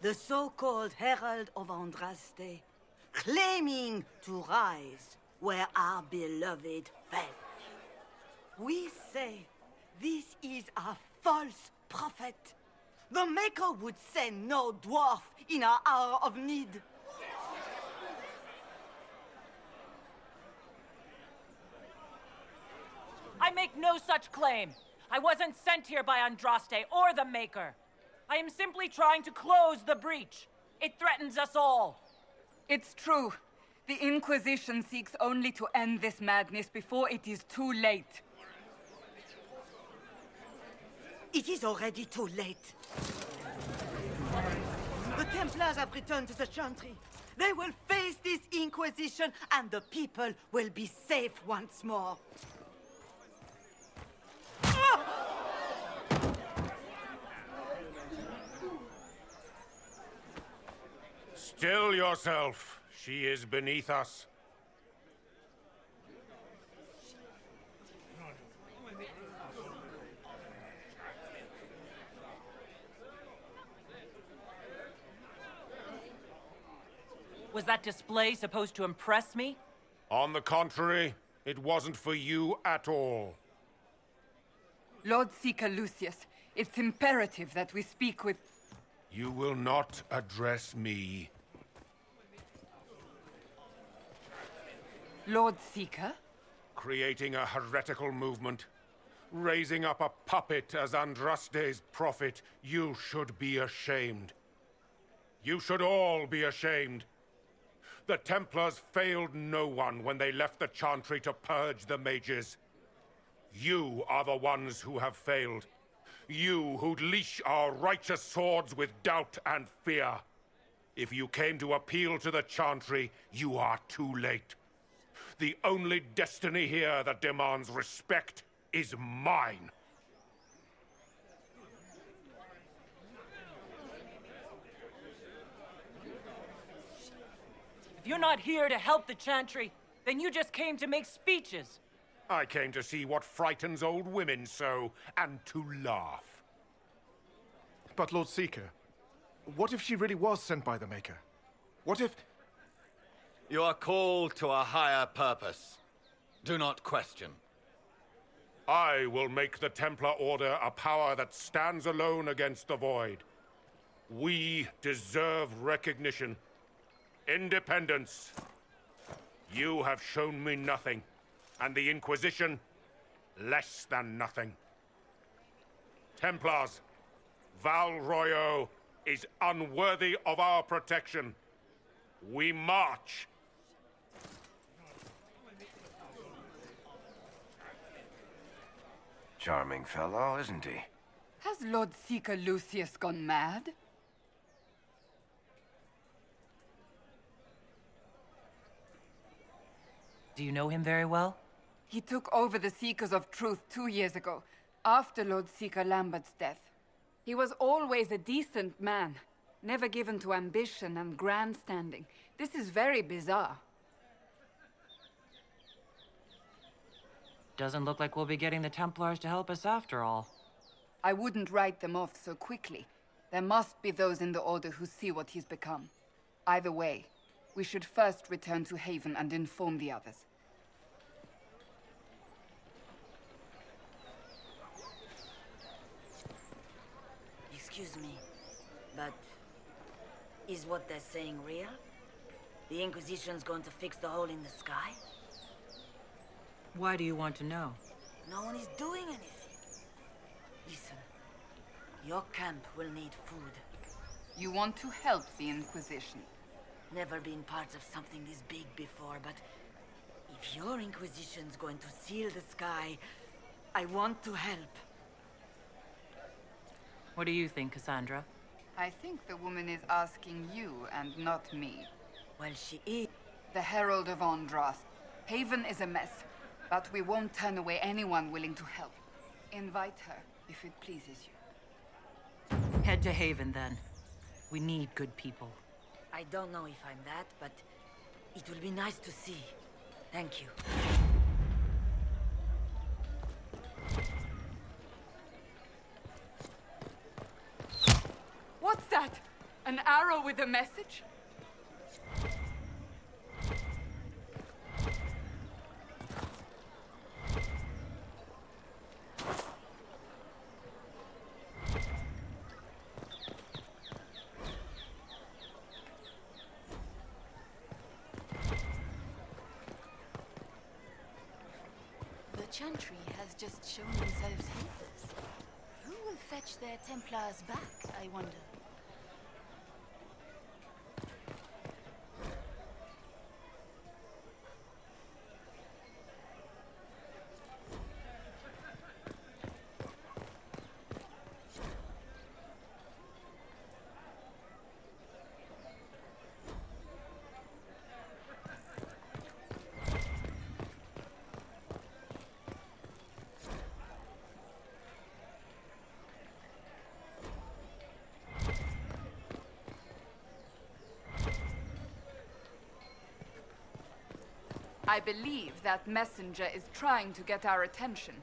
The so-called Herald of Andraste, claiming to rise where our beloved fell. We say this is a false prophet. The Maker would send no dwarf in our hour of need. I make no such claim. I wasn't sent here by Andraste or the Maker. I am simply trying to close the breach. It threatens us all. It's true. The Inquisition seeks only to end this madness before it is too late. It is already too late. The Templars have returned to the Chantry. They will face this Inquisition, and the people will be safe once more. Still yourself. She is beneath us. Was that display supposed to impress me? On the contrary, it wasn't for you at all. Lord Seeker Lucius, it's imperative that we speak with... You will not address me. Lord Seeker? Creating a heretical movement. Raising up a puppet as Andraste's prophet. You should be ashamed. You should all be ashamed. The Templars failed no one when they left the Chantry to purge the mages. You are the ones who have failed. You who'd leash our righteous swords with doubt and fear. If you came to appeal to the Chantry, you are too late. The only destiny here that demands respect is mine. If you're not here to help the Chantry, then you just came to make speeches. I came to see what frightens old women so, and to laugh. But Lord Seeker, what if she really was sent by the Maker? What if... You are called to a higher purpose. Do not question. I will make the Templar Order a power that stands alone against the Void. We deserve recognition. Independence. You have shown me nothing, and the Inquisition, less than nothing. Templars, Val Royeaux is unworthy of our protection. We march. Charming fellow, isn't he? Has Lord Seeker Lucius gone mad? Do you know him very well? He took over the Seekers of Truth 2 years ago, after Lord Seeker Lambert's death. He was always a decent man, never given to ambition and grandstanding. This is very bizarre. Doesn't look like we'll be getting the Templars to help us after all. I wouldn't write them off so quickly. There must be those in the Order who see what he's become. Either way, we should first return to Haven and inform the others. Excuse me, but is what they're saying real? The Inquisition's going to fix the hole in the sky? Why do you want to know? No one is doing anything. Listen, your camp will need food. You want to help the Inquisition? Never been part of something this big before, but if your Inquisition's going to seal the sky, I want to help. What do you think, Cassandra? I think the woman is asking you and not me. Well, she is. The Herald of Andraste. Haven is a mess, but we won't turn away anyone willing to help. Invite her, if it pleases you. Head to Haven, then. We need good people. I don't know if I'm that, but it will be nice to see. Thank you. What's that? An arrow with a message? The Chantry has just shown themselves helpless. Who will fetch their Templars back, I wonder? I believe that messenger is trying to get our attention.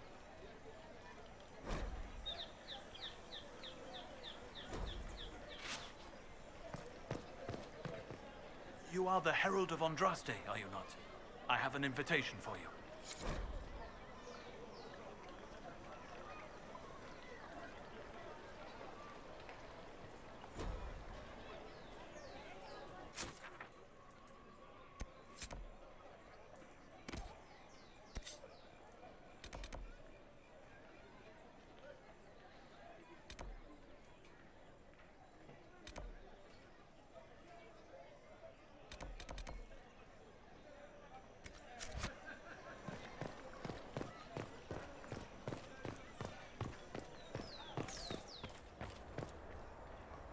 You are the Herald of Andraste, are you not? I have an invitation for you.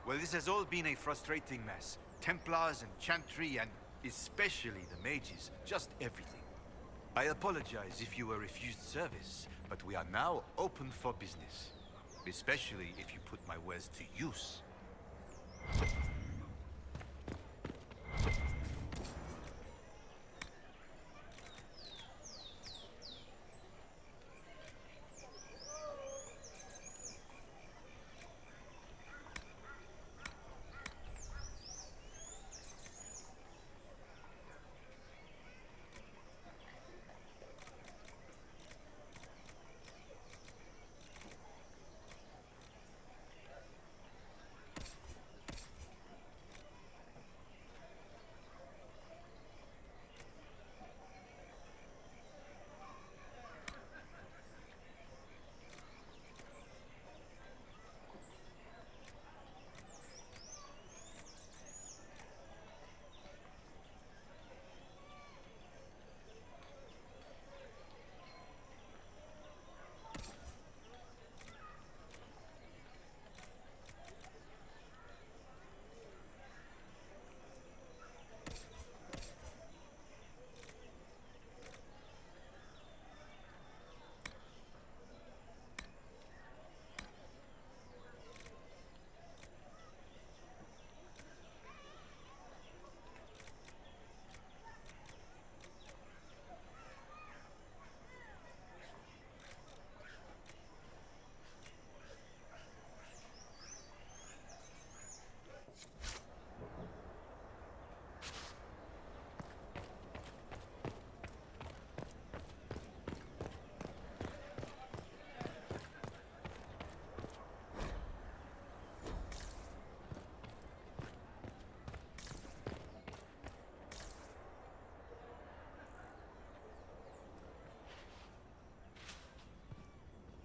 Well, this has all been a frustrating mess. Templars and Chantry and especially the mages. Just everything. I apologize if you were refused service, but we are now open for business. Especially if you put my wares to use.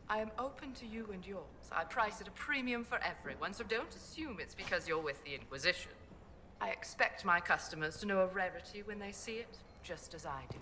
I am open to you and yours. I price at a premium for everyone, so don't assume it's because you're with the Inquisition. I expect my customers to know a rarity when they see it, just as I do.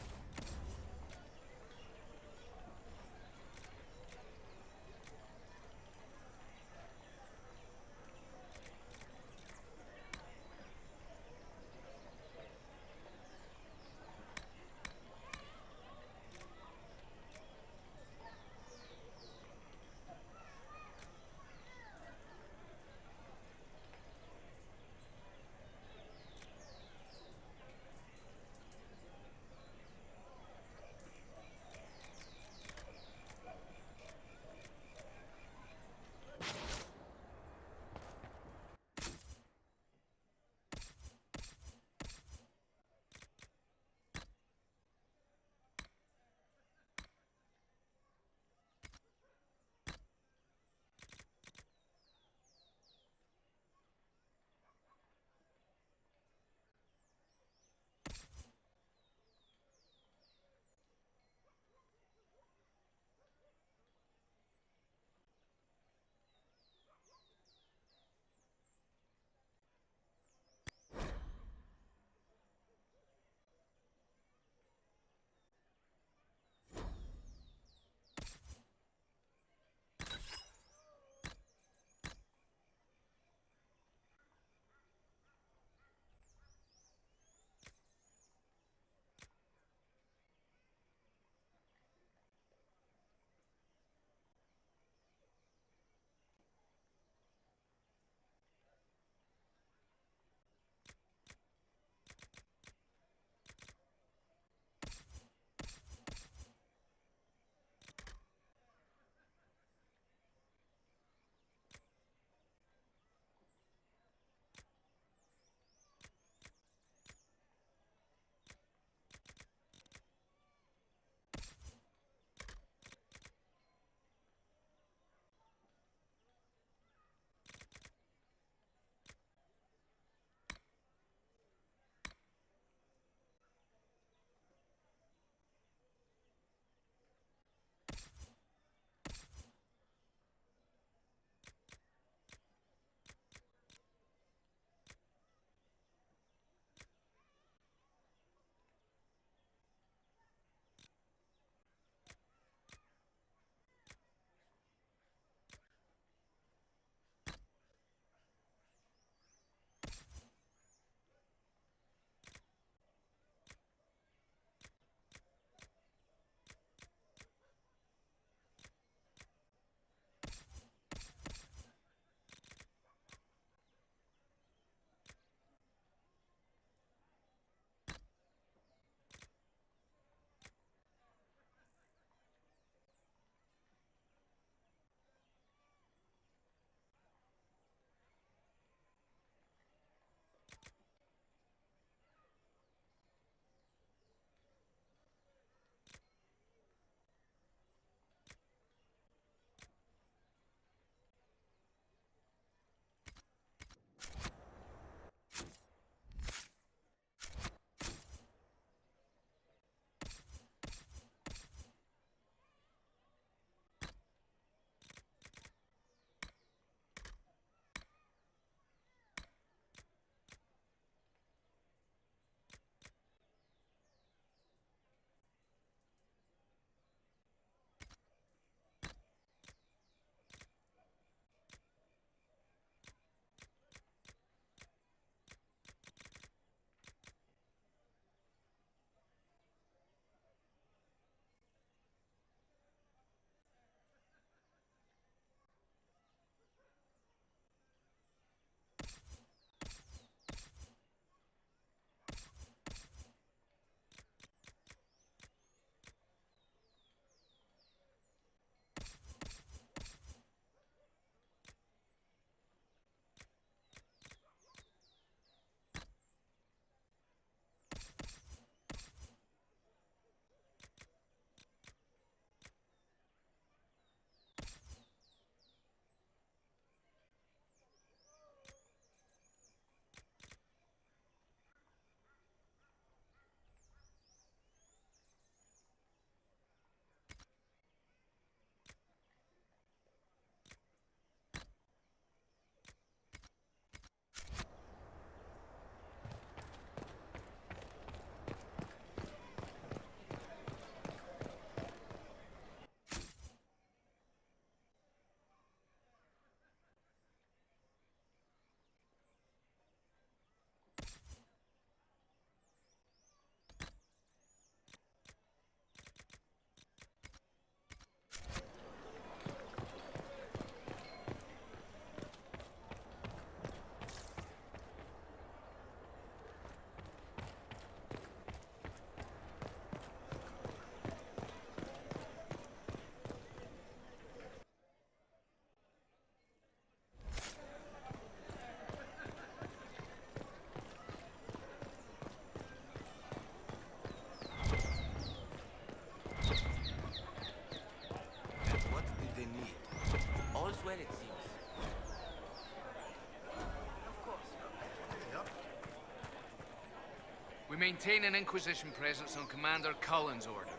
maintain an Inquisition presence on Commander Cullen's orders.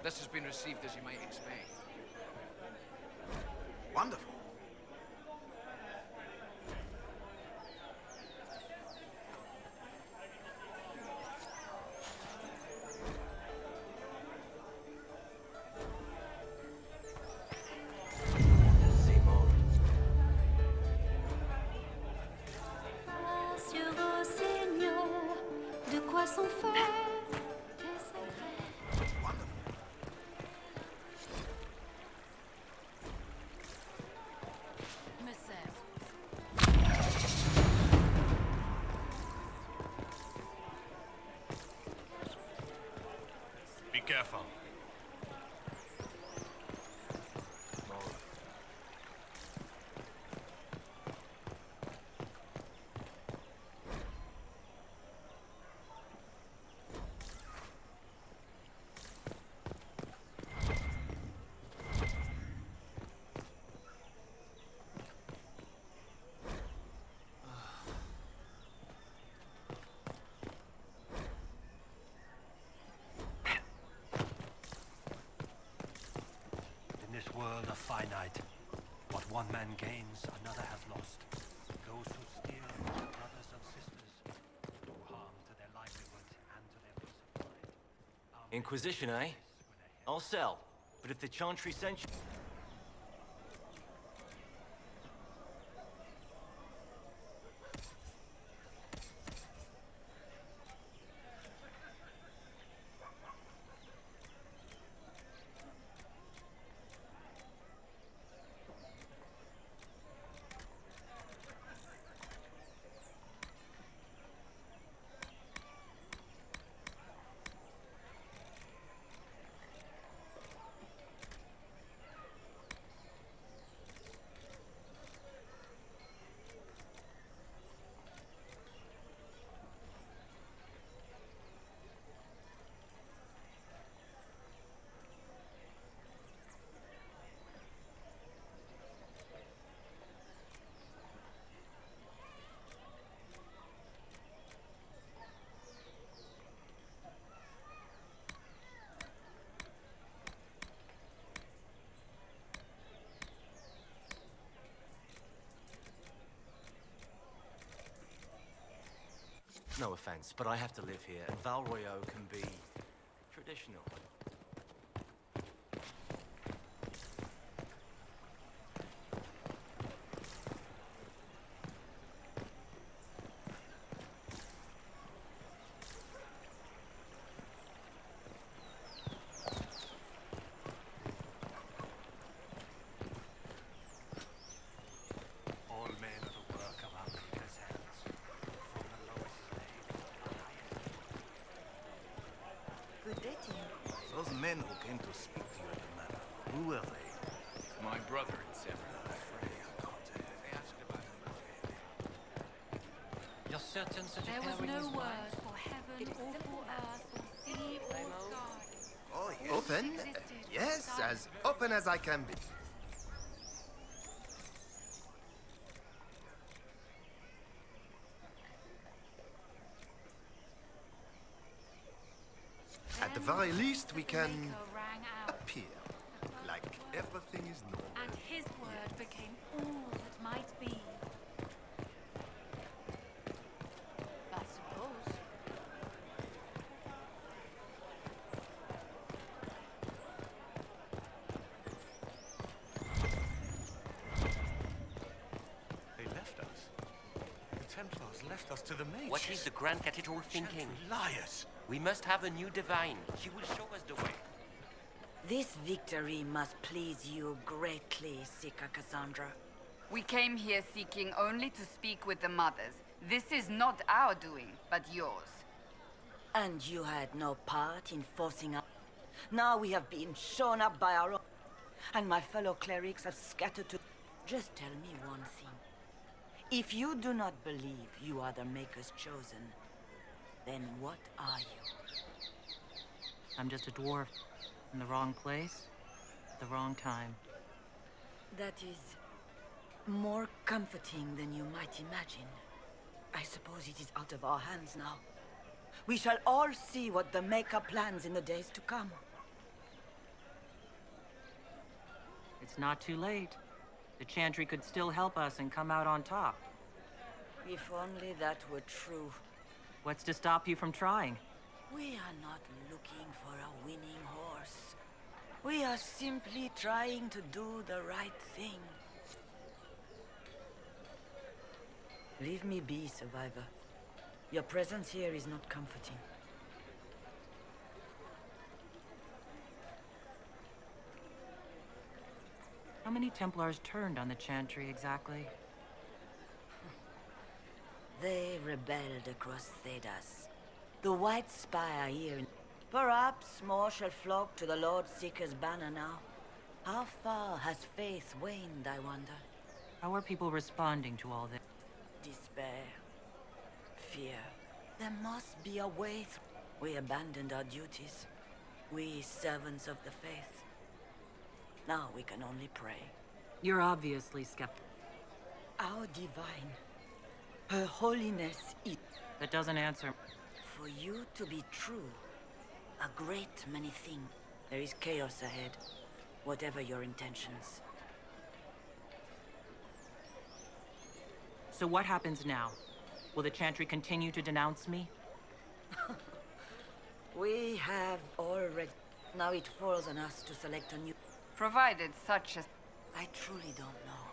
This has been received as you might expect. Wonderful. Be careful. World of finite. What one man gains, another has lost. Those who steal from their brothers and sisters do harm to their livelihood and to their peace of mind. Inquisition, eh? I'll sell. But if the Chantry sent you... No offense, but I have to live here, and Val Royeaux can be traditional. All men are the work of our Maker's hands, from the lowest slave to the highest. Good day to you. Those men who came to speak to you at the manor, who were they? My brother and Sera. They asked about You're certain such a There was pairing no is word wise? for heaven or for earth or sea or sky. Oh, yes. Open? Yes, as open as I can be. At the very least, we can Rang out, appear like everything is normal. and his word became all that might be. I suppose. They left us. The Templars left us to the mages. What is the Grand Cathedral thinking? Liars! We must have a new divine. She will show us the way. This victory must please you greatly, Sika Cassandra. We came here seeking only to speak with the mothers. This is not our doing, but yours. And you had no part in forcing us. Now we have been shown up by our own, and my fellow clerics have scattered to... Just tell me one thing. If you do not believe you are the Maker's chosen, then what are you? I'm just a dwarf. In the wrong place, at the wrong time. That is more comforting than you might imagine. I suppose it is out of our hands now. We shall all see what the Maker plans in the days to come. It's not too late. The Chantry could still help us and come out on top. If only that were true. What's to stop you from trying? We are not looking for a winning horse. We are simply trying to do the right thing. Leave me be, Survivor. Your presence here is not comforting. How many Templars turned on the Chantry exactly? They rebelled across Thedas. The White Spire here. Perhaps more shall flock to the Lord Seeker's banner now. How far has faith waned, I wonder? How are people responding to all this? Despair. Fear. There must be a way through. We abandoned our duties. We servants of the faith. Now we can only pray. You're obviously skeptical. Our divine. Her holiness is... That doesn't answer. For you to be true, a great many things. There is chaos ahead, whatever your intentions. So what happens now? Will the Chantry continue to denounce me? We have already... Now it falls on us to select a new... Provided such as... I truly don't know.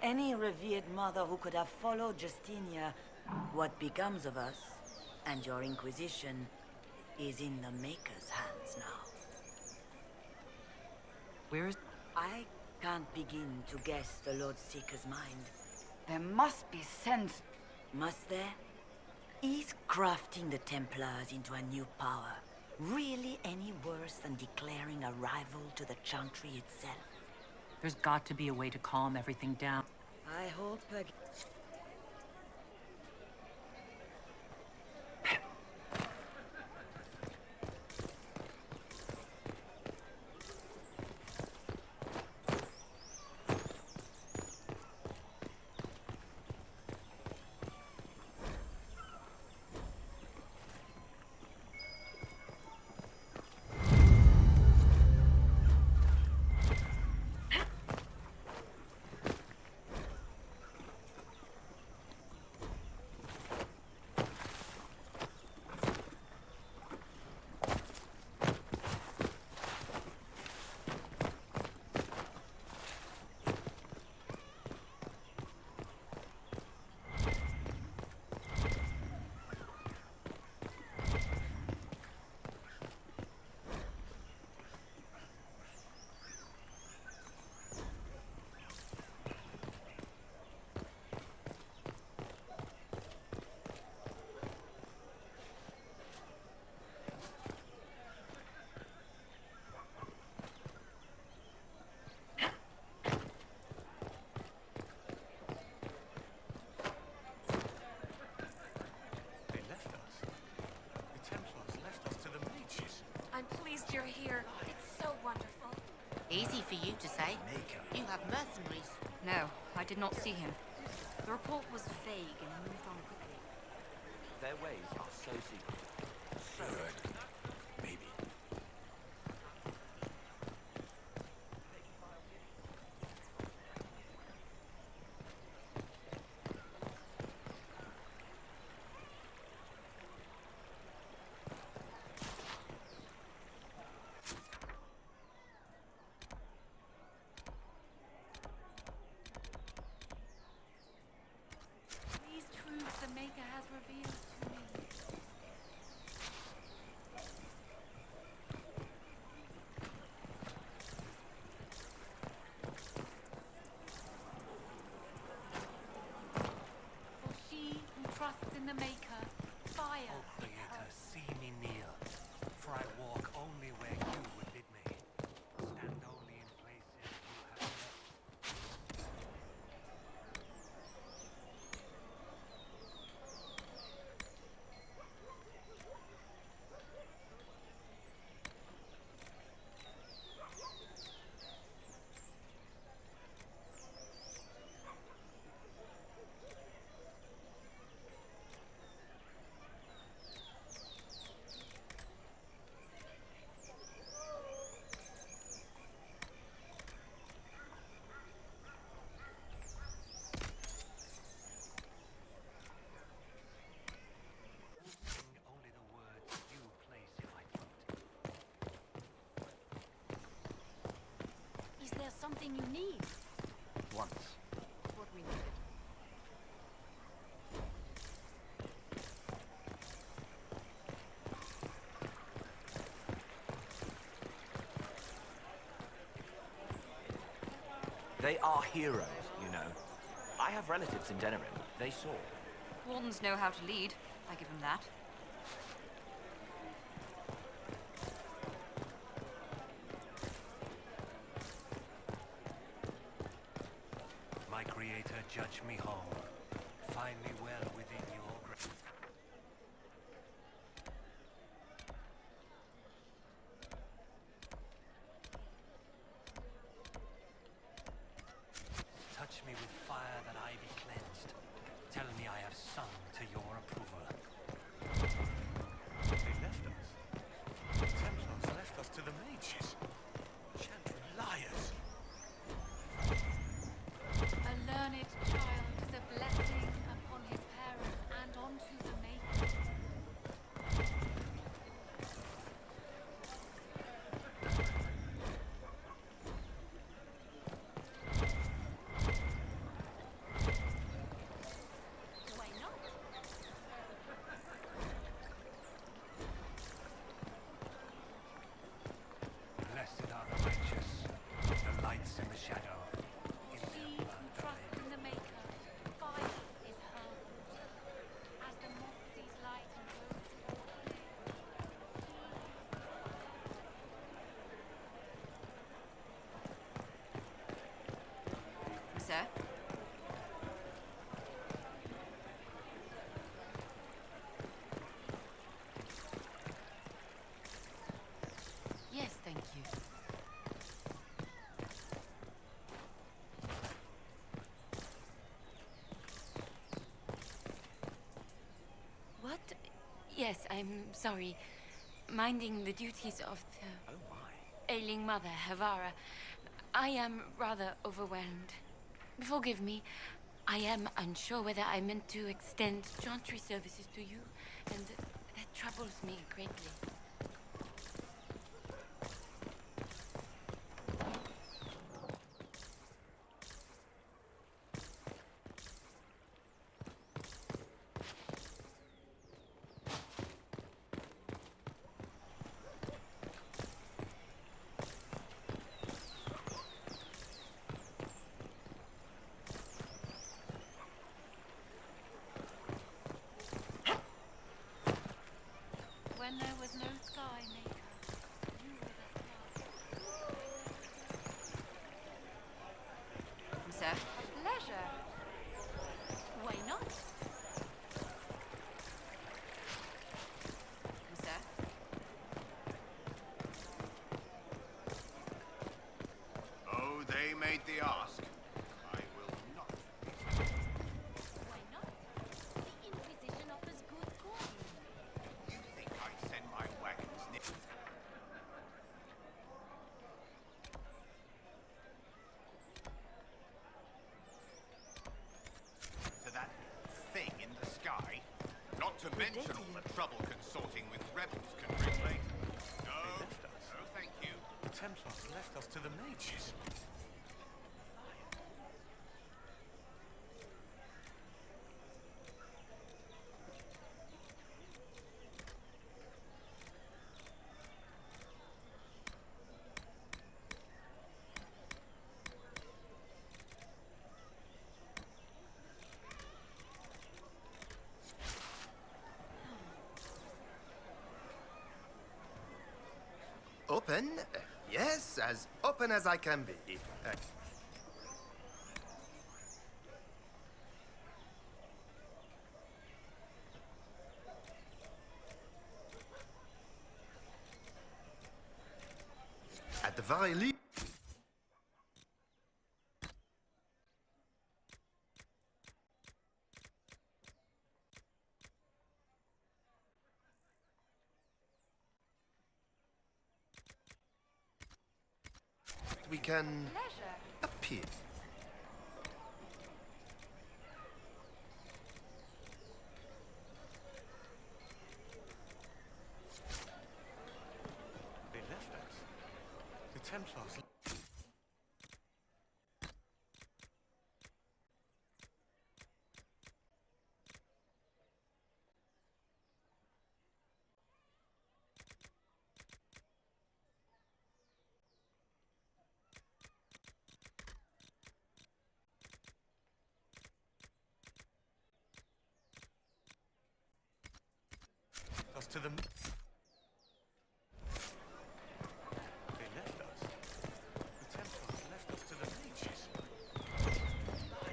Any revered mother who could have followed Justinia, what becomes of us, and your Inquisition, is in the Maker's hands now. Where is... I can't begin to guess the Lord Seeker's mind. There must be sense. Must there? Is crafting the Templars into a new power really any worse than declaring a rival to the Chantry itself? There's got to be a way to calm everything down. I hope... You're here. It's so wonderful. Easy for you to say. You have mercenaries. No, I did not see him. The report was vague and he moved on quickly. Their ways are so secret. So maybe. The Maker has revealed to me. For she who trusts in the Maker, fire. O Creator, see me near, for I walk only where you would bid me. Stand only in places you have left. everything you need. Once. What we needed. They are heroes, you know. I have relatives in Denerim. They saw. Wardens know how to lead. I give them that. My creator, judge me whole. Find me well within your grace. Touch me with fire that I be cleansed. Tell me I have sung to your approval. They left us. The Templars left us to the mages. Chantry liars. A learned child is a blessing upon his parents and onto the maker. Why not? Blessed are the righteous, the lights in the shadow. In their She blood who trusts in the maker, fire is her water. As the moth sees light and goes toward Sir? Yes, thank you. What? Yes, I'm sorry. Minding the duties of the ailing mother, Havara. I am rather overwhelmed. Forgive me. I am unsure whether I meant to extend chantry services to you, and that troubles me greatly. When there was no sky maker, you were the sky. Sir? Pleasure. Why not? Sir? Oh, they made the ask. I will not. Why not? The Inquisition offers good coin. You think I send my wagons to that thing in the sky? Not to mention all the trouble consorting with rebels can bring later. No, They left us. no thank you. The Templars left us to the mages. Open? Yes, as open as I can be. At the very least. We can appear. They left us. The Templars. to the... They left us. The Templars left us to the leeches.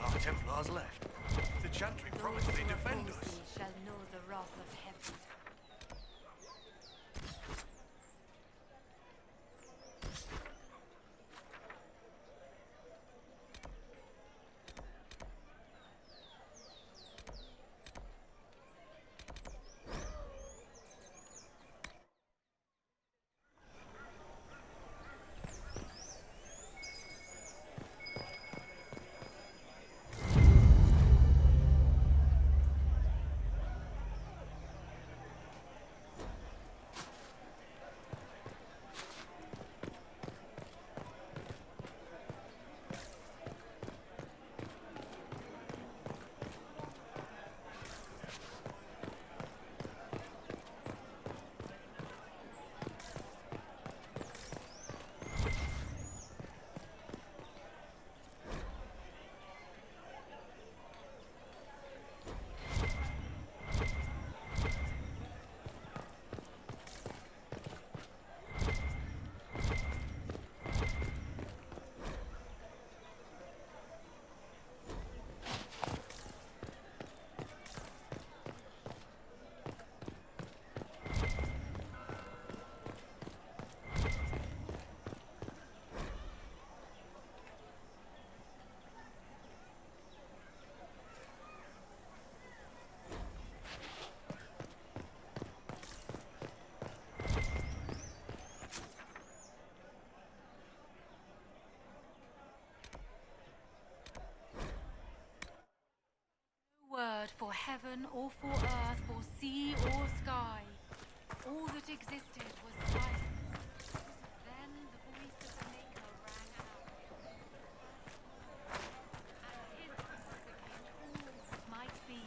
Our Templars left. The Chantry promised they'd defend us. Shall know the wrath of heaven. Word for heaven or for earth, for sea or sky. All that existed was silence. Then the voice of the Maker rang out. And his voice became all that might be.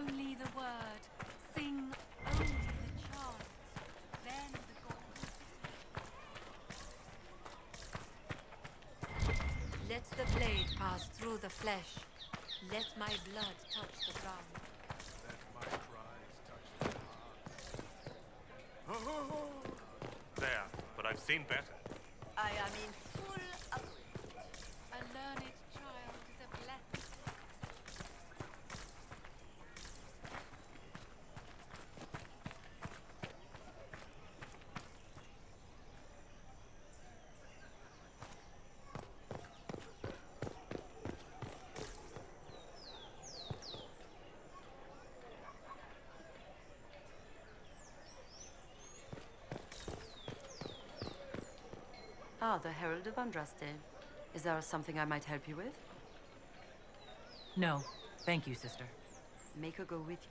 Only the word, sing only the chant, then the golden city. Let the blade pass through the flesh. Let my blood touch the ground. Let my cries touch the heart. There, but I've seen better. I am in full agreement. A learned child is a blessing. Ah, the Herald of Andraste. Is there something I might help you with? No, thank you, sister. Make her go with you.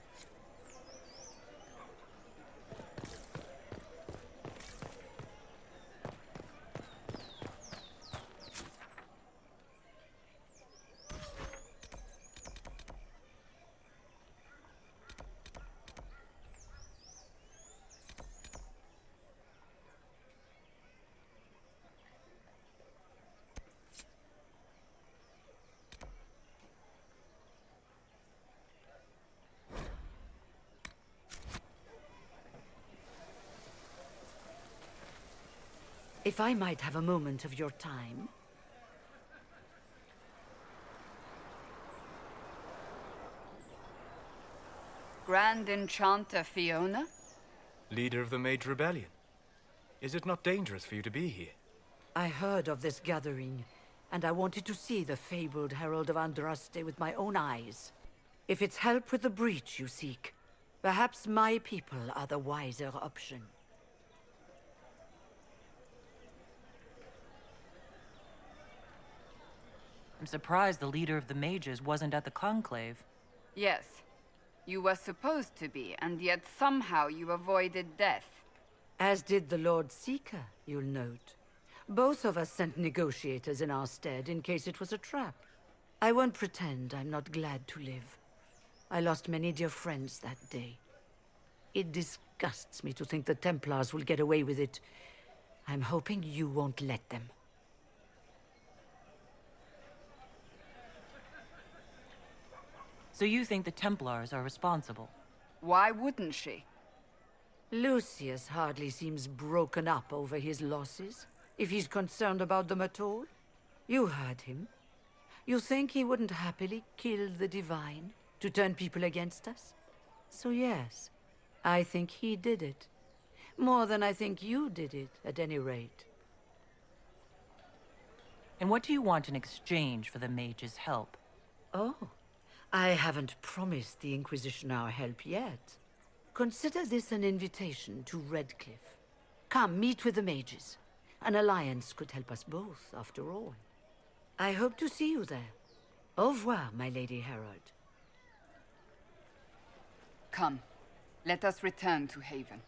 If I might have a moment of your time. Grand Enchanter Fiona? Leader of the Mage Rebellion. Is it not dangerous for you to be here? I heard of this gathering, and I wanted to see the fabled Herald of Andraste with my own eyes. If it's help with the breach you seek, perhaps my people are the wiser option. I'm surprised the leader of the mages wasn't at the conclave. Yes. You were supposed to be, and yet somehow you avoided death. As did the Lord Seeker, you'll note. Both of us sent negotiators in our stead in case it was a trap. I won't pretend I'm not glad to live. I lost many dear friends that day. It disgusts me to think the Templars will get away with it. I'm hoping you won't let them. So you think the Templars are responsible? Why wouldn't she? Lucius hardly seems broken up over his losses, if he's concerned about them at all. You heard him. You think he wouldn't happily kill the Divine to turn people against us? So yes, I think he did it. More than I think you did it, at any rate. And what do you want in exchange for the mage's help? Oh, I haven't promised the Inquisition our help yet. Consider this an invitation to Redcliffe. Come, meet with the mages. An alliance could help us both, after all. I hope to see you there. Au revoir, my Lady Herald. Come, let us return to Haven.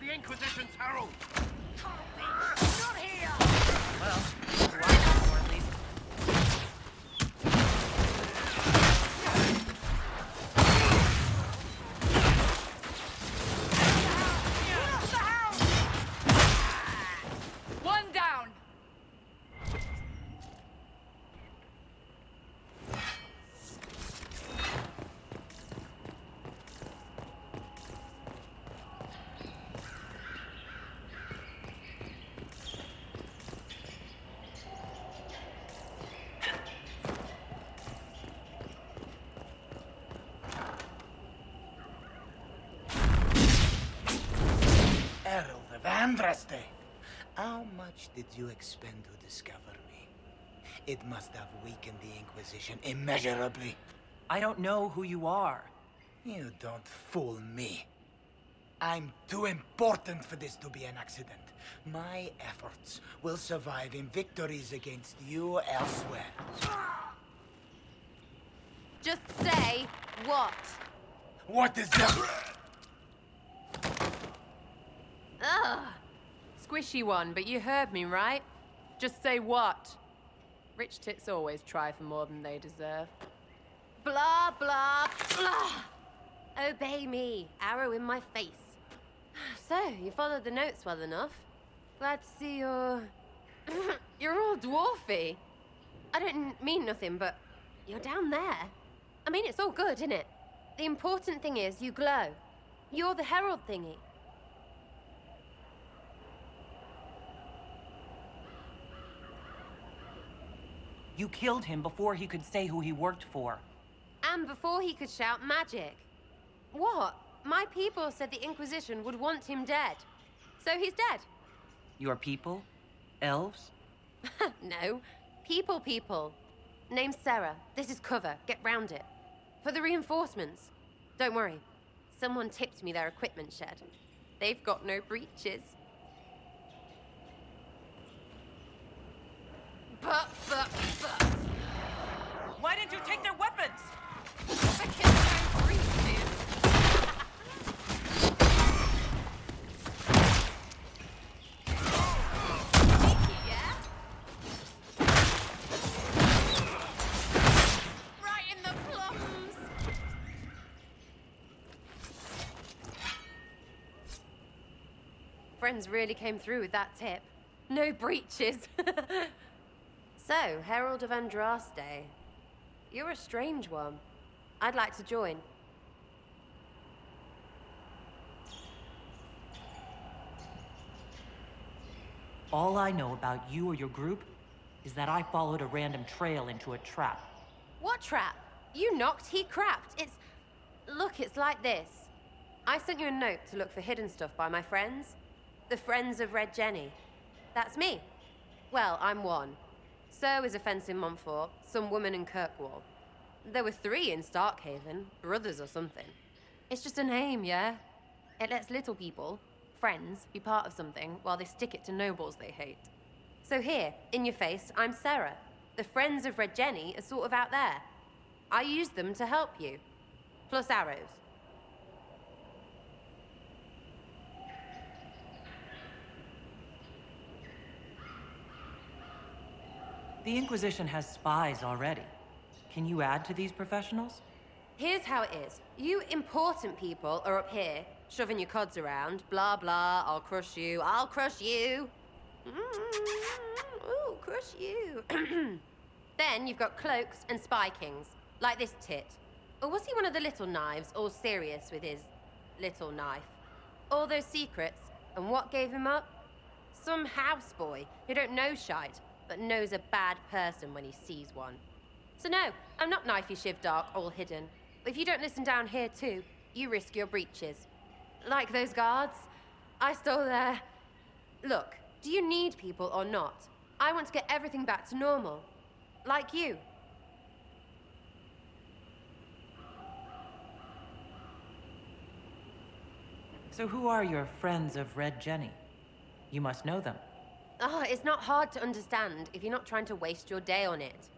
The Inquisition's herald! Not here! Well, who I know for at least. One down! Herald of Andraste, how much did you expend to discover me? It must have weakened the Inquisition immeasurably. I don't know who you are. You don't fool me. I'm too important for this to be an accident. My efforts will survive in victories against you elsewhere. Just say what? What is that? Ugh. Squishy one, but you heard me, right? Just say what? Rich tits always try for more than they deserve. Blah, blah, blah. Obey me. Arrow in my face. So, you followed the notes well enough. Glad to see you're... you're all dwarfy. I don't mean nothing, but you're down there. I mean, it's all good, isn't it? The important thing is you glow. You're the herald thingy. You killed him before he could say who he worked for. And before he could shout magic. What? My people said the Inquisition would want him dead. So he's dead. Your people? Elves? No. People. Name's Sera. This is cover. Get round it. For the reinforcements. Don't worry. Someone tipped me their equipment shed. They've got no breaches. Friends really came through with that tip. No breaches. So, Herald of Andraste. You're a strange one. I'd like to join. All I know about you or your group is that I followed a random trail into a trap. What trap? You knocked, he crapped. Look, it's like this. I sent you a note to look for hidden stuff by my friends. The Friends of Red Jenny. That's me. Well, I'm one. So is a fence in Montfort, some woman in Kirkwall. There were 3 in Starkhaven, brothers or something. It's just a name, yeah? It lets little people, friends, be part of something while they stick it to nobles they hate. So here, in your face, I'm Sera. The Friends of Red Jenny are sort of out there. I used them to help you. Plus arrows. The Inquisition has spies already. Can you add to these professionals? Here's how it is. You important people are up here, shoving your cods around. Blah, blah, I'll crush you, I'll crush you. Ooh, crush you. Then you've got cloaks and spy kings, like this tit. Or was he one of the little knives, all serious with his little knife? All those secrets, and what gave him up? Some houseboy who don't know shite, but knows a bad person when he sees one. So no, I'm not knifey shiv dark, all hidden. But if you don't listen down here too, you risk your breeches. Like those guards, I stole their... Look, do you need people or not? I want to get everything back to normal. Like you. So who are your Friends of Red Jenny? You must know them. It's not hard to understand if you're not trying to waste your day on it.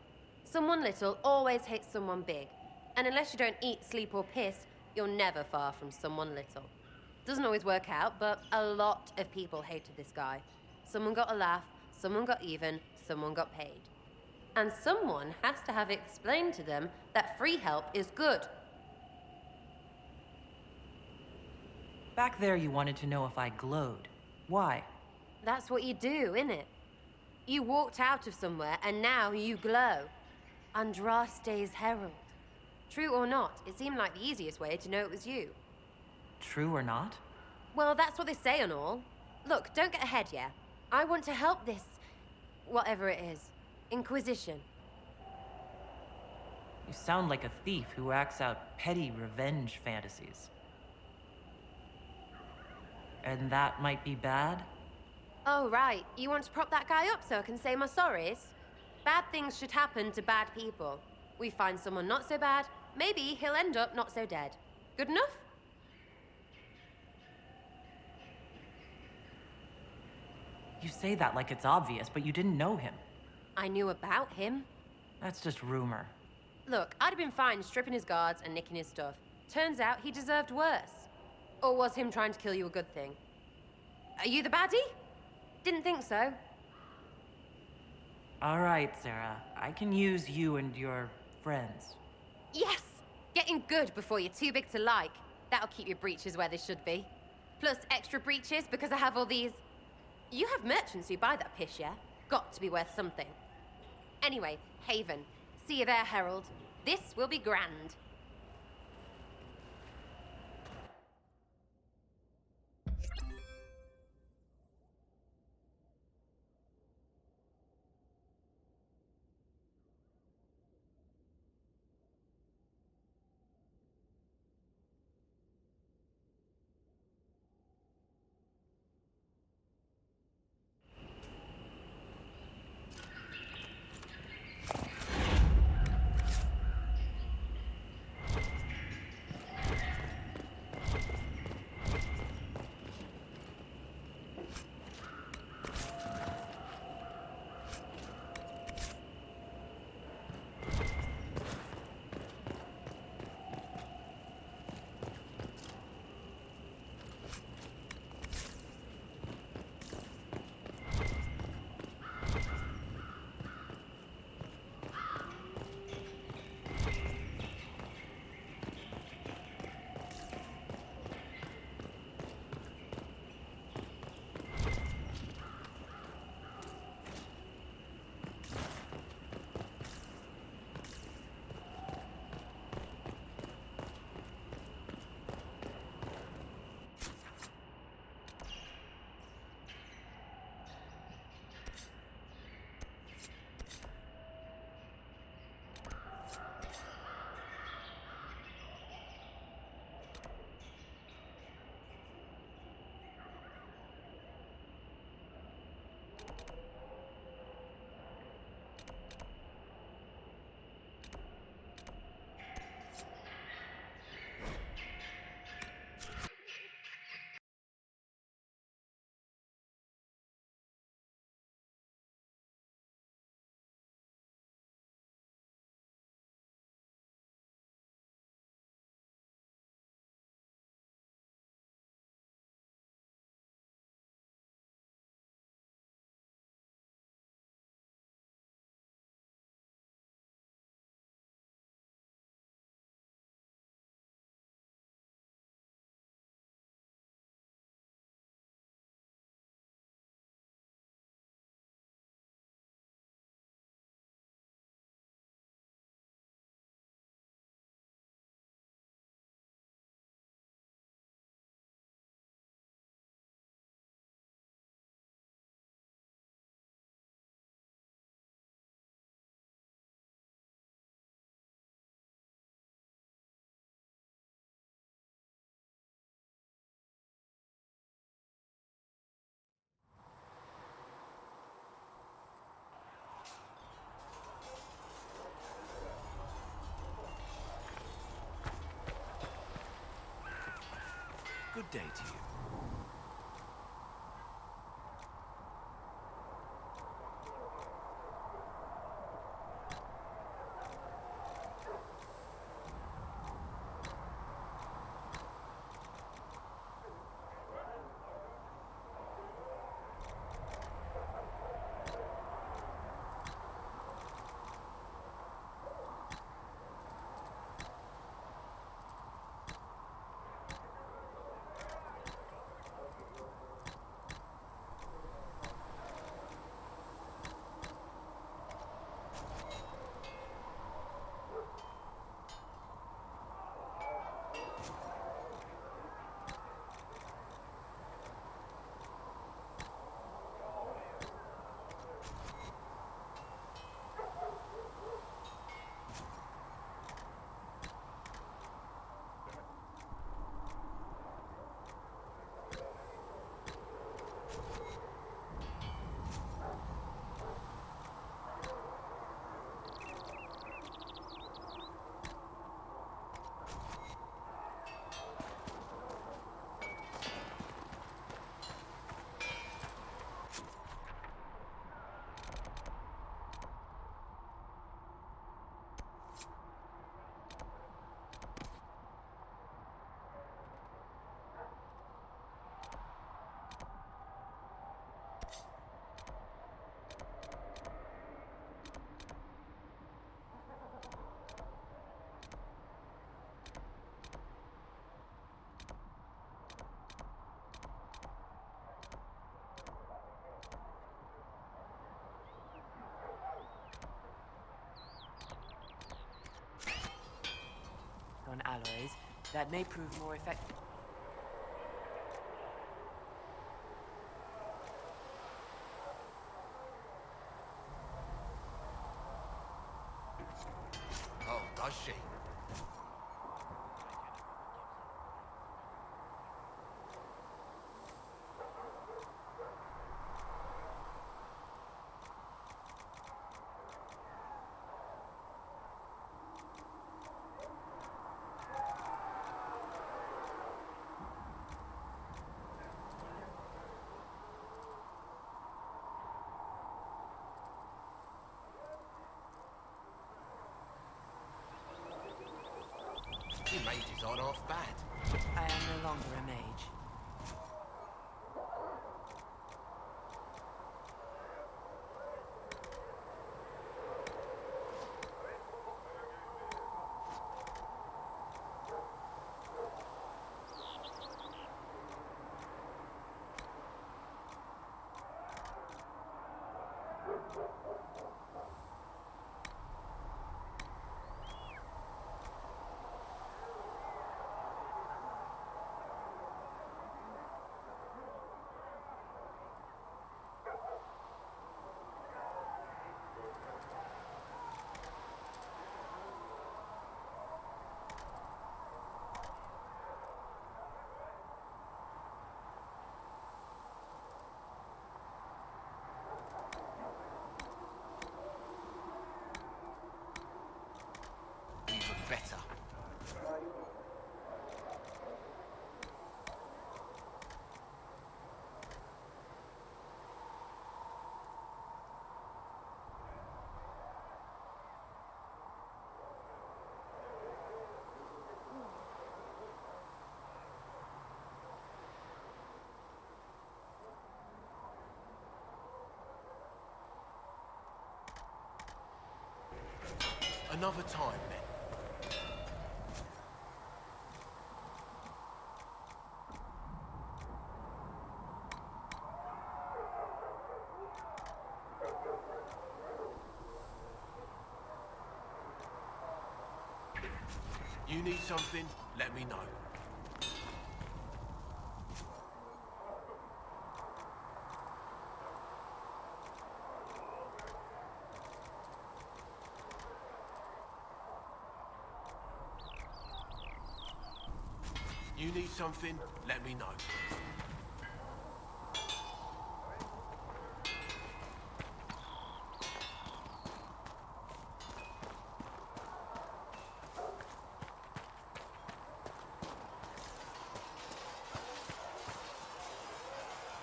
Someone little always hates someone big. And unless you don't eat, sleep, or piss, you're never far from someone little. Doesn't always work out, but a lot of people hated this guy. Someone got a laugh, someone got even, someone got paid. And someone has to have explained to them that free help is good. Back there you wanted to know if I glowed. Why? That's what you do, innit? You walked out of somewhere, and now you glow. Andraste's herald. True or not, it seemed like the easiest way to know it was you. True or not? Well, that's what they say and all. Look, don't get ahead, yeah? I want to help this... whatever it is. Inquisition. You sound like a thief who acts out petty revenge fantasies. And that might be bad? Oh, right. You want to prop that guy up so I can say my sorries? Bad things should happen to bad people. We find someone not so bad, maybe he'll end up not so dead. Good enough? You say that like it's obvious, but you didn't know him. I knew about him. That's just rumor. Look, I'd have been fine stripping his guards and nicking his stuff. Turns out he deserved worse. Or was him trying to kill you a good thing? Are you the baddie? Didn't think so. All right, Sera. I can use you and your friends. Yes! Getting good before you're too big to like. That'll keep your breeches where they should be. Plus extra breeches because I have all these... You have merchants who buy that piss, yeah? Got to be worth something. Anyway, Haven. See you there, Herald. This will be grand. day to you. On alloys that may prove more effective. Oh, does she? The mages aren't half bad. I am no longer a mage. Even better. Another time, men. You need something? Let me know. You need something? Let me know.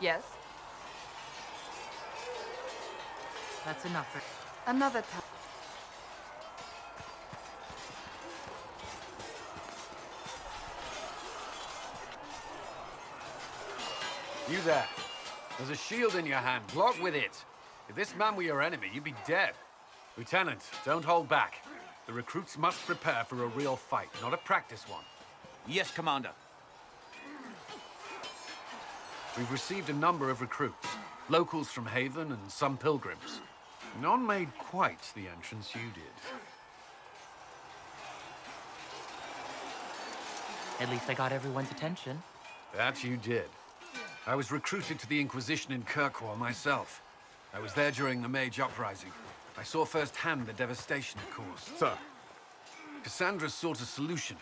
Yes? That's enough for... Another time. You there. There's a shield in your hand. Block with it. If this man were your enemy, you'd be dead. Lieutenant, don't hold back. The recruits must prepare for a real fight, not a practice one. Yes, Commander. We've received a number of recruits. Locals from Haven and some pilgrims. None made quite the entrance you did. At least I got everyone's attention. That you did. I was recruited to the Inquisition in Kirkwall myself. I was there during the Mage Uprising. I saw firsthand the devastation it caused. Sir. Cassandra sought a solution.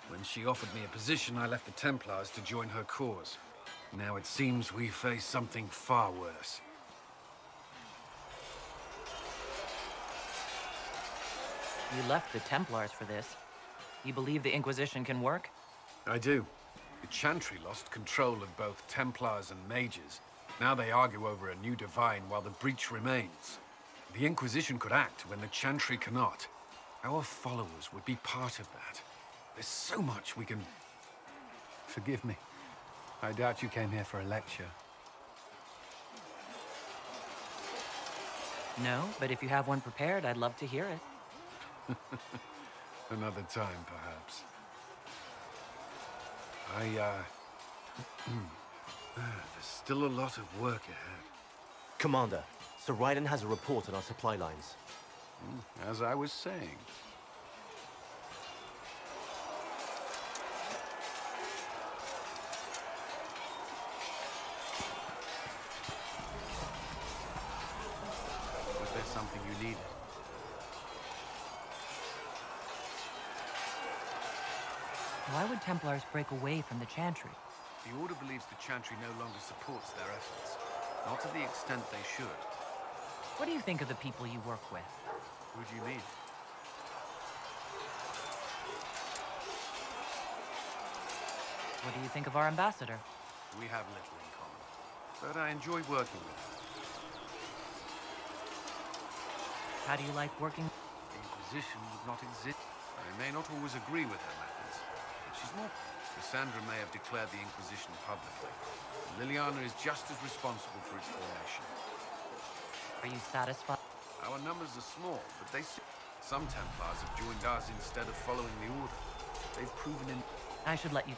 When she offered me a position, I left the Templars to join her cause. Now it seems we face something far worse. You left the Templars for this. You believe the Inquisition can work? I do. The Chantry lost control of both Templars and Mages. Now they argue over a new divine while the breach remains. The Inquisition could act when the Chantry cannot. Our followers would be part of that. There's so much we can... Forgive me. I doubt you came here for a lecture. No, but if you have one prepared, I'd love to hear it. Another time, perhaps. There's still a lot of work ahead. Commander, Sir Ryden has a report on our supply lines. As I was saying. Was there something you needed? Why would Templars break away from the Chantry? The Order believes the Chantry no longer supports their efforts. Not to the extent they should. What do you think of the people you work with? Who do you mean? What do you think of our ambassador? We have little in common, but I enjoy working with her. How do you like working? The Inquisition would not exist. I may not always agree with her methods, but she's more... Cassandra may have declared the Inquisition publicly. Liliana is just as responsible for its formation. Are you satisfied? Our numbers are small, but they... Some Templars have joined us instead of following the Order. They've proven in... I should let you...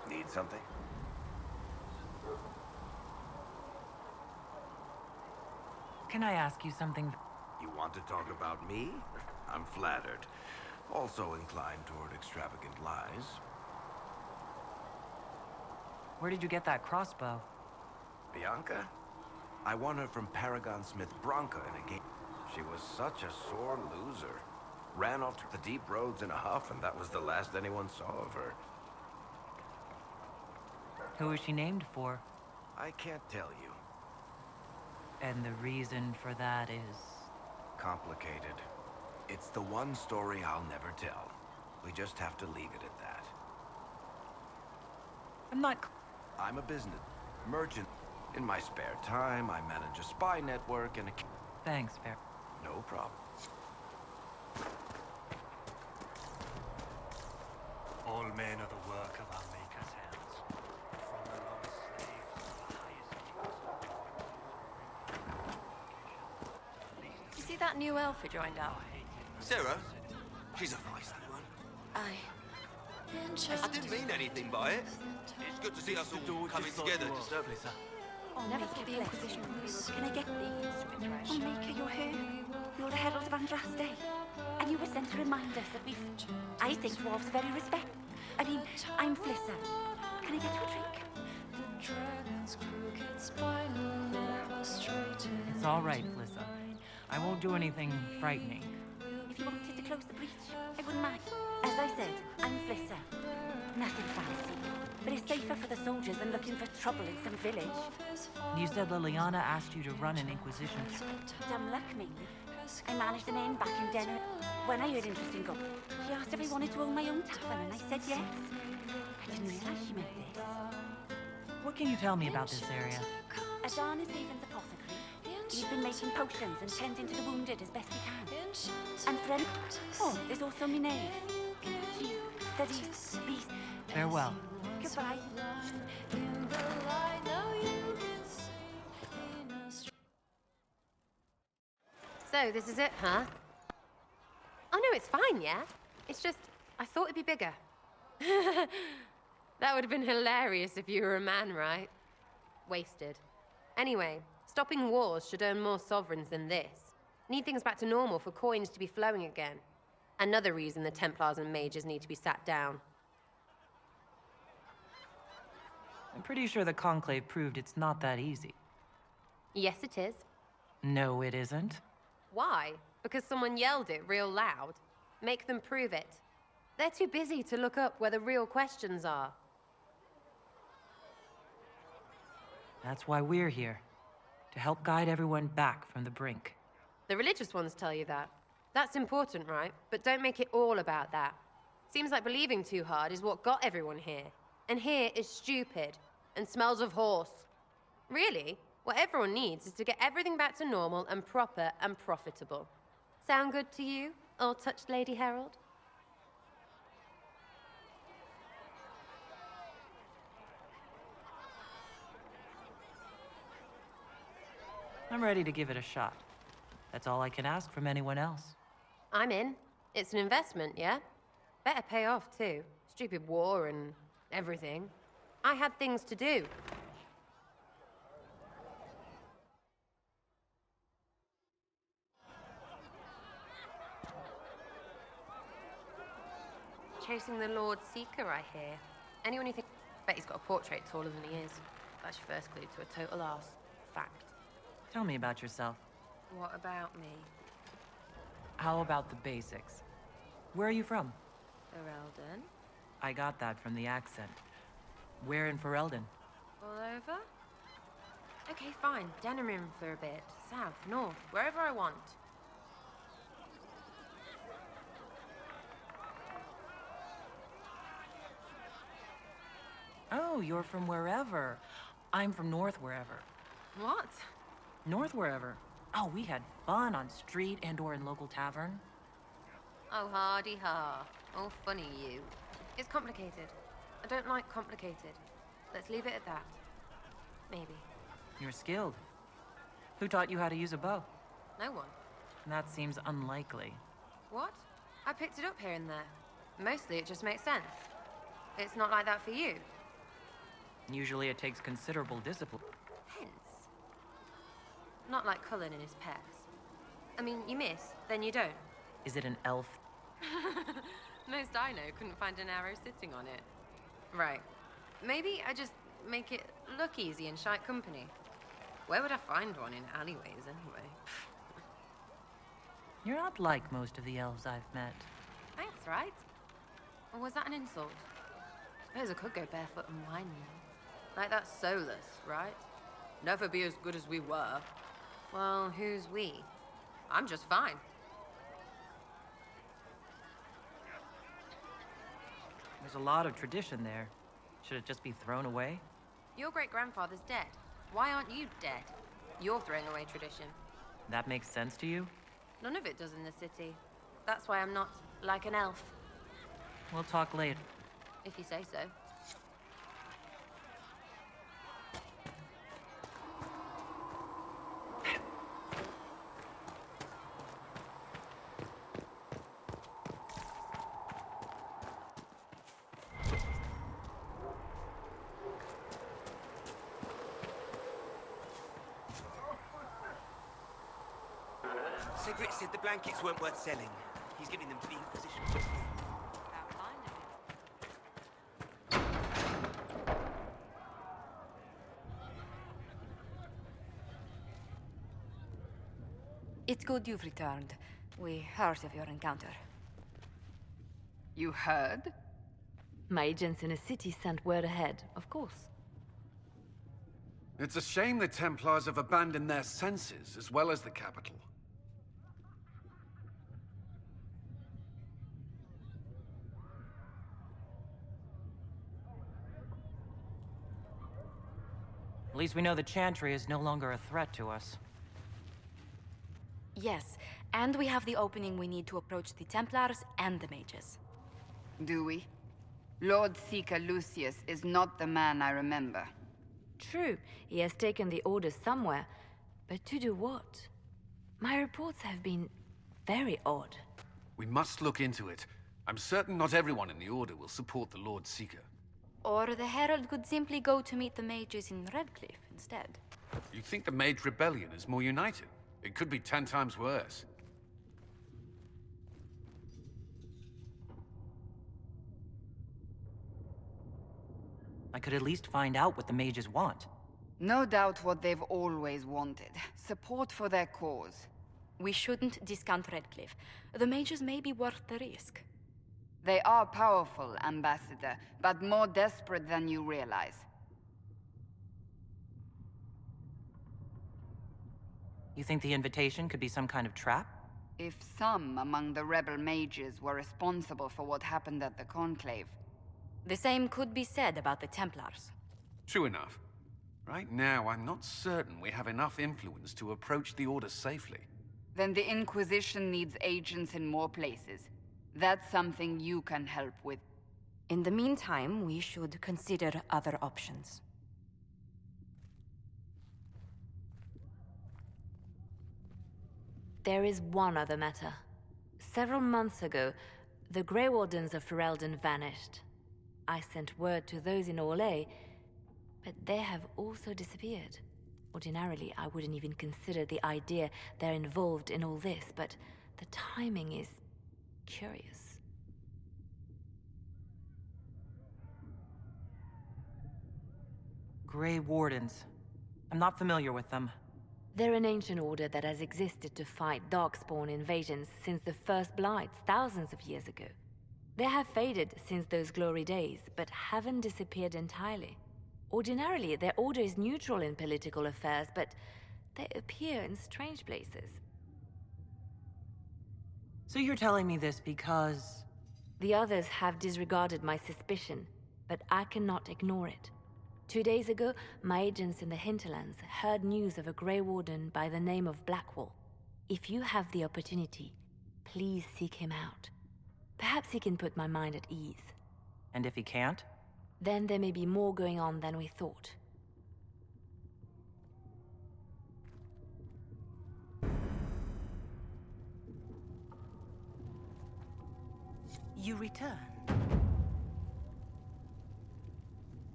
Need something? Can I ask you something? You want to talk about me? I'm flattered. Also inclined toward extravagant lies. Where did you get that crossbow? Bianca? I won her from Paragon Smith Bronca in a game. She was such a sore loser. Ran off to the deep roads in a huff, and that was the last anyone saw of her. Who is she named for? I can't tell you. And the reason for that is... Complicated. It's the one story I'll never tell. We just have to leave it at that. I'm not... I'm a business merchant. In my spare time, I manage a spy network and a... Thanks, Fair. No problem. All men are the work of our Maker's hands. From the lowest slaves to the highest... You see that new elf who joined up? Sera? She's a feisty one. I didn't mean anything by it. It's good to see us all coming together, just Never thought the Inquisition would. Can I get these? Oh, Maker, you're here. You're the Herald of Andraste. And you were sent to remind us that I think dwarves are very respect. I mean, I'm Flissa. Can I get you a drink? It's all right, Flissa. I won't do anything frightening. If you wanted to close the breach. I wouldn't mind. As I said, I'm Flisser. Nothing fancy. But it's safer for the soldiers than looking for trouble in some village. You said Liliana asked you to run an Inquisition. Dumb luck, mainly. I managed an inn back in Denver. When I heard interesting go, she asked if I wanted to own my own tavern, and I said yes. I didn't realize she meant this. What can you tell me about this area? Adan is Haven's apothecary. He's been making potions and tending to the wounded as best he can. And friend... Oh, there's also Minerve. She studies beasts. Farewell. Goodbye. So, this is it, huh? Oh no, it's fine, yeah? It's just, I thought it'd be bigger. That would have been hilarious if you were a man, right? Wasted. Anyway, stopping wars should earn more sovereigns than this. Need things back to normal for coins to be flowing again. Another reason the Templars and mages need to be sat down. I'm pretty sure the Conclave proved it's not that easy. Yes, it is. No, it isn't. Why? Because someone yelled it real loud? Make them prove it. They're too busy to look up where the real questions are. That's why we're here. To help guide everyone back from the brink. The religious ones tell you that. That's important, right? But don't make it all about that. Seems like believing too hard is what got everyone here. And here is stupid and smells of horse. Really, what everyone needs is to get everything back to normal and proper and profitable. Sound good to you, all-touched Lady Herald? I'm ready to give it a shot. That's all I can ask from anyone else. I'm in. It's an investment, yeah? Better pay off, too. Stupid war and everything. I had things to do. Chasing the Lord Seeker, I hear. Anyone you think... Bet he's got a portrait taller than he is. That's your first clue to a total arse. Fact. Tell me about yourself. What about me? How about the basics? Where are you from? Ferelden? I got that from the accent. Where in Ferelden? All over? Okay, fine. Denerim for a bit. South, north, wherever I want. Oh, you're from wherever. I'm from north wherever. What? North wherever. Oh, we had fun on street and/or in local tavern. Oh, hardy ha. Oh, funny you. It's complicated. I don't like complicated. Let's leave it at that. Maybe. You're skilled. Who taught you how to use a bow? No one. That seems unlikely. What? I picked it up here and there. Mostly it just makes sense. It's not like that for you. Usually it takes considerable discipline. Hence. Not like Cullen and his pecs. I mean, you miss, then you don't. Is it an elf? Most I know couldn't find an arrow sitting on it. Right. Maybe I just make it look easy in shite company. Where would I find one in alleyways, anyway? You're not like most of the elves I've met. Thanks, right? Or was that an insult? Suppose I could go barefoot and whine now. Like that's soulless, right? Never be as good as we were. Well, who's we? I'm just fine. There's a lot of tradition there. Should it just be thrown away? Your great-grandfather's dead. Why aren't you dead? You're throwing away tradition. That makes sense to you? None of it does in the city. That's why I'm not like an elf. We'll talk later. If you say so. Cedric said the blankets weren't worth selling. He's giving them to the Inquisition. It's good you've returned. We heard of your encounter. You heard? My agents in a city sent word ahead, of course. It's a shame the Templars have abandoned their senses, as well as the capital. At least we know the Chantry is no longer a threat to us. Yes, and we have the opening we need to approach the Templars and the mages. Do we? Lord Seeker Lucius is not the man I remember. True, he has taken the Order somewhere, but to do what? My reports have been very odd. We must look into it. I'm certain not everyone in the Order will support the Lord Seeker. Or the Herald could simply go to meet the mages in Redcliffe instead. You think the Mage Rebellion is more united? It could be 10 times worse. I could at least find out what the mages want. No doubt what they've always wanted. Support for their cause. We shouldn't discount Redcliffe. The mages may be worth the risk. They are powerful, Ambassador, but more desperate than you realize. You think the invitation could be some kind of trap? If some among the rebel mages were responsible for what happened at the Conclave. The same could be said about the Templars. True enough. Right now, I'm not certain we have enough influence to approach the Order safely. Then the Inquisition needs agents in more places. That's something you can help with. In the meantime, we should consider other options. There is one other matter. Several months ago, the Grey Wardens of Ferelden vanished. I sent word to those in Orlais, but they have also disappeared. Ordinarily, I wouldn't even consider the idea they're involved in all this, but the timing is curious. Grey Wardens. I'm not familiar with them. They're an ancient order that has existed to fight Darkspawn invasions since the first Blights thousands of years ago. They have faded since those glory days, but haven't disappeared entirely. Ordinarily, their order is neutral in political affairs, but they appear in strange places. So you're telling me this because... The others have disregarded my suspicion, but I cannot ignore it. 2 days ago, my agents in the hinterlands heard news of a Grey Warden by the name of Blackwall. If you have the opportunity, please seek him out. Perhaps he can put my mind at ease. And if he can't? Then there may be more going on than we thought. You return.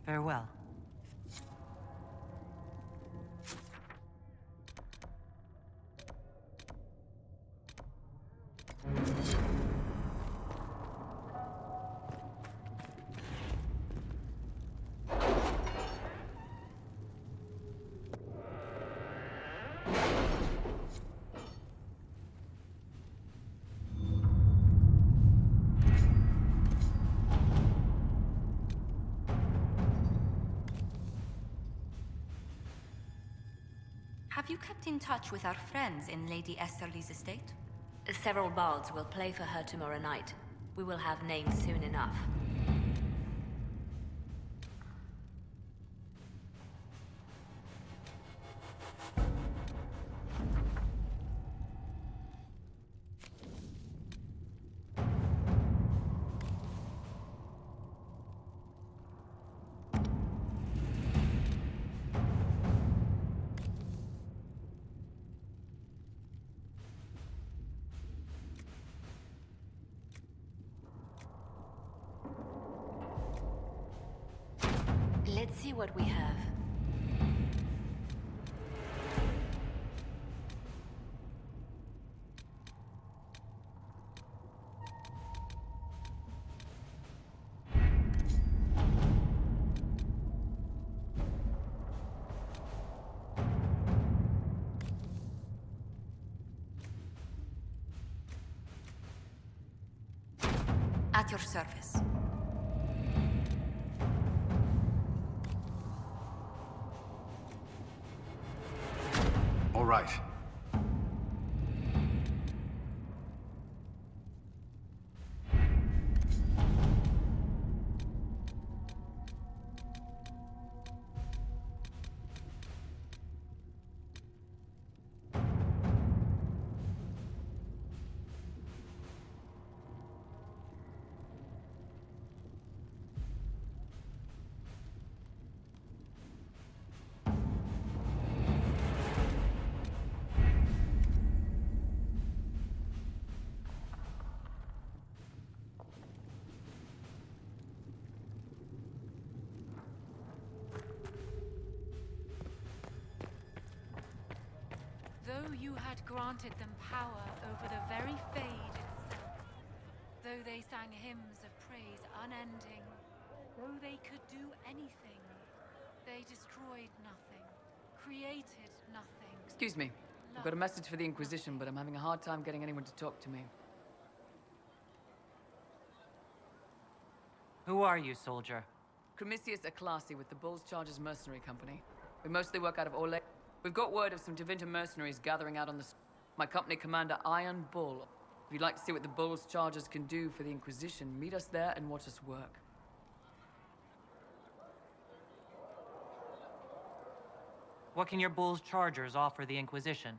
Farewell. Have you kept in touch with our friends in Lady Esterly's estate? Several bards will play for her tomorrow night. We will have names soon enough. Let's see what we have. At your service. All right. Though you had granted them power over the very Fade itself, though they sang hymns of praise unending, though they could do anything, they destroyed nothing, created nothing. Excuse me. I've got a message for the Inquisition, but I'm having a hard time getting anyone to talk to me. Who are you, soldier? Cremisius Aclassi with the Bull's Chargers Mercenary Company. We mostly work out of Orle. We've got word of some Tevinter mercenaries gathering out on the... My company commander, Iron Bull. If you'd like to see what the Bull's Chargers can do for the Inquisition, meet us there and watch us work. What can your Bull's Chargers offer the Inquisition?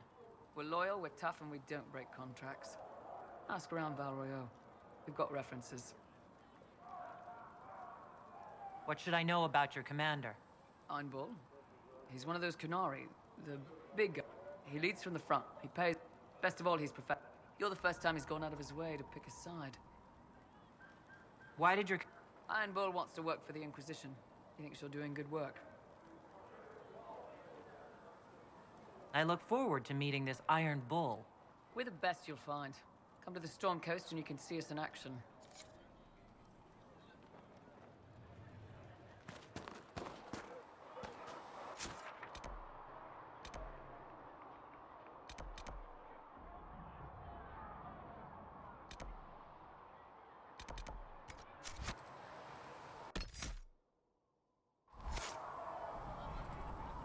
We're loyal, we're tough, and we don't break contracts. Ask around Val Royeaux. We've got references. What should I know about your commander? Iron Bull. He's one of those Kunari, the big guy. He leads from the front. He pays. Best of all, he's perfect. You're the first time he's gone out of his way to pick a side. Why did your... Iron Bull wants to work for the Inquisition. He thinks you're doing good work. I look forward to meeting this Iron Bull. We're the best you'll find. Come to the Storm Coast and you can see us in action.